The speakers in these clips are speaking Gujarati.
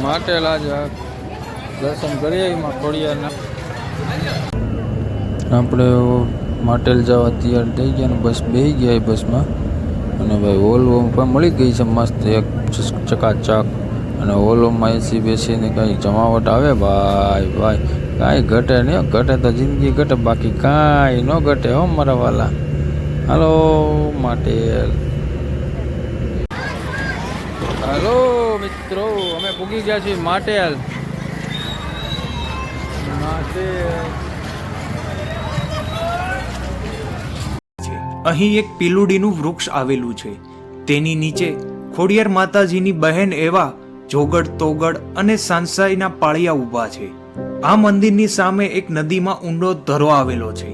માટેલા જ દર્શન કરીએ એમાં ખોડિયારના આપણે માટેલ જવા તૈયાર થઈ ગયા અને બસ બેસી ગયા એ બસમાં અને ભાઈ ઓલવો પણ મળી ગઈ છે મસ્ત એક ચકાચક અને ઓલોમાં એસી બેસીને કાંઈ જમાવટ આવે ભાઈ ભાઈ કાંઈ ઘટે નહીં ઘટે તો જિંદગી ઘટે બાકી કાંઈ ન ઘટે હો મારા વાલા હાલો માટેલ હાલો મિત્રો અમે પૂગી ગયા છીએ માટેલ અહીં એક પીલુડીનું વૃક્ષ આવેલું છે. તેની નીચે ખોડિયાર માતાજીની બહેન એવા જોગડ તોગડ અને સાંસાઈના પાળિયા ઊભા છે. આ મંદિરની સામે એક નદીમાં ઊંડો ધરો આવેલો છે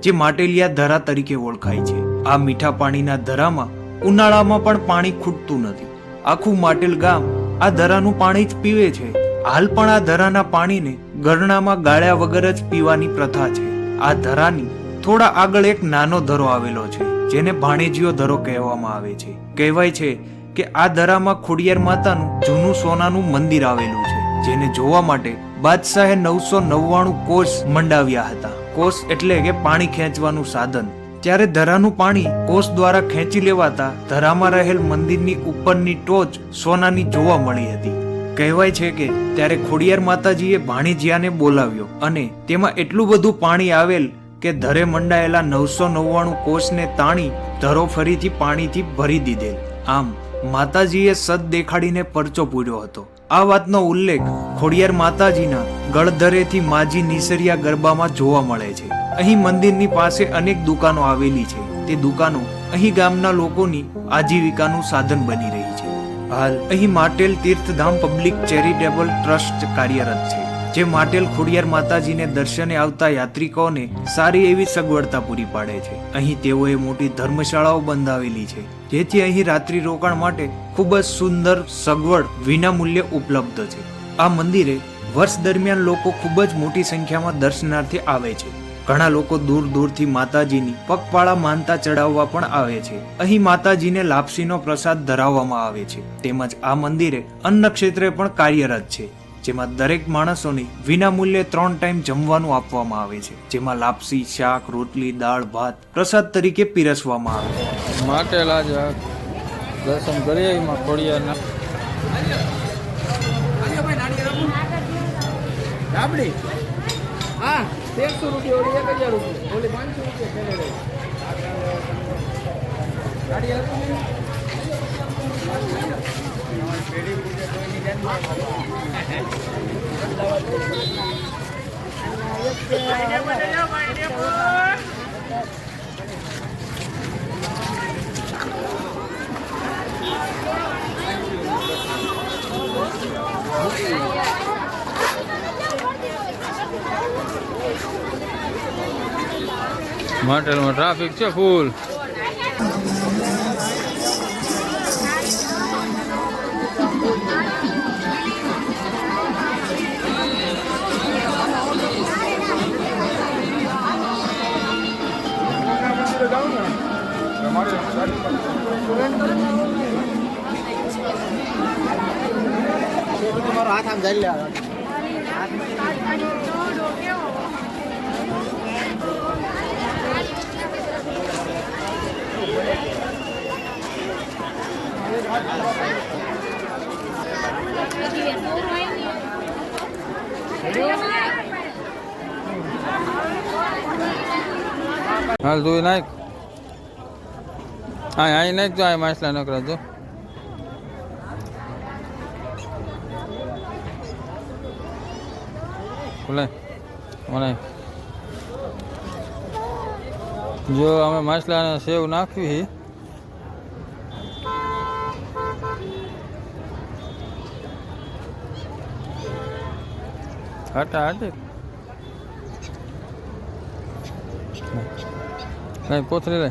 જે માટેલિયા ધરા તરીકે ઓળખાય છે. આ મીઠા પાણીના ધરામાં ઉનાળામાં પણ પાણી ખૂટતું નથી. આખું માટેલ ગામ આ ધરાનું પાણી જ પીવે છે. હાલ પણ આ ધરાના પાણીને ગરણામાં ગાળ્યા વગર જ પીવાની પ્રથા છે. આ ધરાની થોડા આગળ એક નાનો ધરો આવેલો છે જેને ભાણેજીયો ધરો કહેવામાં આવે છે. કહેવાય છે કે આ ધરામાં ખોડિયાર માતાનું જૂનું સોનાનું મંદિર આવેલું છે જેને જોવા માટે બાદશાહે 999 કોષ મંડાવ્યા હતા. કોષ એટલે કે પાણી ખેંચવાનું સાધન. ત્યારે ધરાનું પાણી કોષ દ્વારા ખેંચી લેવાતા ધરામાં રહેલ મંદિરની ઉપરની ટોચ સોનાની જોવા મળી હતી. કહેવાય છે કે ત્યારે ખોડિયાર માતાજીએ ભાણેજીયાને બોલાવ્યો અને તેમાં એટલું બધું પાણી આવેલ કે ધરે મંડાયેલા 999 કોષને તાણી ધરો ફરીથી પાણીથી ભરી દીધેલ. આમ માતાજીએ સદ દેખાડીને પરચો પૂર્યો હતો. આ વાતનો ઉલ્લેખ ખોડિયાર માતાજીના ગળધરેથી માજી નિસરિયા ગરબામાં જોવા મળે છે. અહીં મંદિરની પાસે અનેક દુકાનો આવેલી છે. તે દુકાનો અહીં ગામના લોકોની આજીવિકાનું સાધન બની રહી છે. હાલ અહીં માટેલ તીર્થધામ પબ્લિક ચેરિટેબલ ટ્રસ્ટ કાર્યરત છે જે માટેલ ખોડિયાર માતાજીને દર્શને આવતા યાત્રિકોને સારી એવી સગવડતા પૂરી પાડે છે. અહીં તેઓએ મોટી ધર્મશાળાઓ બંધાવેલી છે જેથી અહીં રાત્રિ રોકાણ માટે ખૂબ જ સુંદર સગવડ વિના મૂલ્યે ઉપલબ્ધ છે. આ મંદિરે વર્ષ દરમિયાન લોકો ખૂબ જ મોટી સંખ્યામાં દર્શનાર્થે આવે છે. ઘણા લોકો દૂર દૂરથી માતાજીની પગપાળા માનતા ચડાવવા પણ આવે છે. અહીં માતાજીને લાપસીનો પ્રસાદ ધરાવવામાં આવે છે. તેમજ આ મંદિરે અન્ન ક્ષેત્રે પણ કાર્યરત છે જેમાં દરેક માણસોને વિના મૂલ્યે 3 ટાઈમ જમવાનું આપવામાં આવે છે જેમાં લાપસી શાક રોટલી દાળ ભાત પ્રસાદ તરીકે પીરસવામાં આવે છે. માટેલા જ દર્શન કરીએ એમાં ખોડિયારના રાબડી હા 1300 રૂપિયા ઓલી 1000 રૂપિયા ઓલી 500 રૂપિયા ગાડી માટેલમાં ટ્રાફિક છે ફૂલ. તમારો હાથ આમ જઈ લે હાલ તું નાખ હા અહીં નાખ જો આ માછલા નકરા જો બોલે મને જો અમે માછલાને સેવ નાખવી હટા હટે નહીં કોથળી લે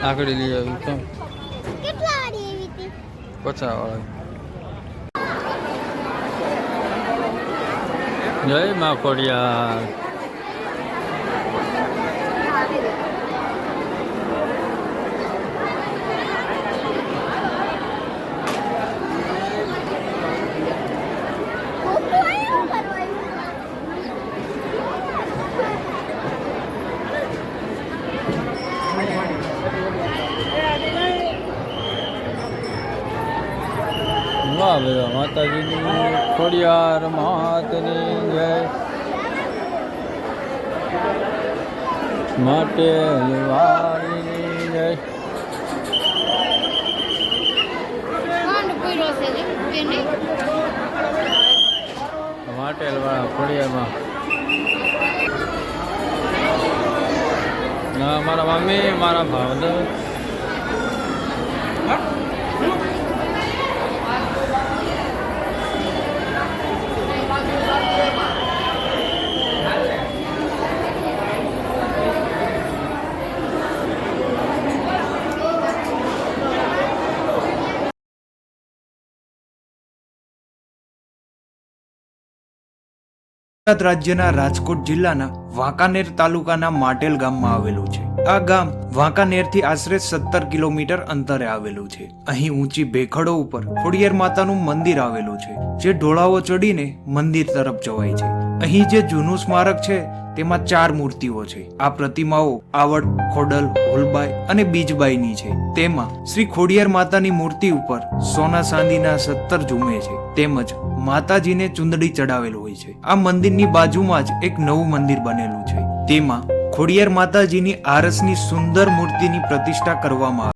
આકડી લઈ આવી કેમ કેટલા વાળી એવી હતી? 50 વાળી. જય માં ખોડિયાર. ખોટું આવ્યું કરવાનું. વાહ ભાઈ માતાજીની ખોડિયાર માતની જય. માટે વાળીની જય. કાંડ પડ્યો છે ને કે નહીં? માટેલ વાળા ખોડિયારમાં મારા મમ્મી મારા ભાવદર ગુજરાત રાજ્યના રાજકોટ જિલ્લાના વાંકાનેર તાલુકાના માટેલ ગામમાં આવેલું છે. આ ગામ વાંકાનેરથી આશરે 17 કિલોમીટર અંતરે આવેલું છે. અહીં ઊંચી ભેખડો ઉપર ખોડિયાર માતાનું મંદિર આવેલું છે, જે ઢોળાવો ચડીને મંદિર તરફ જવાય છે. અહીં જે જૂનું સ્મારક છે તેમાં 4 મૂર્તિઓ છે. આ પ્રતિમાઓ આવડ, ખોડલ, હોલબાઈ અને બીજબાઈની છે. તેમાં શ્રી ખોડિયાર માતાની મૂર્તિ ઉપર સોના ચાંદીના 17 ઝૂમે છે, તેમજ માતાજીને ચુંદડી ચડાવેલ હોય છે. આ મંદિરની બાજુમાં જ એક નવું મંદિર બનેલું છે. તેમાં ખોડિયાર માતાજીની આરસની સુંદર મૂર્તિની પ્રતિષ્ઠા કરવામાં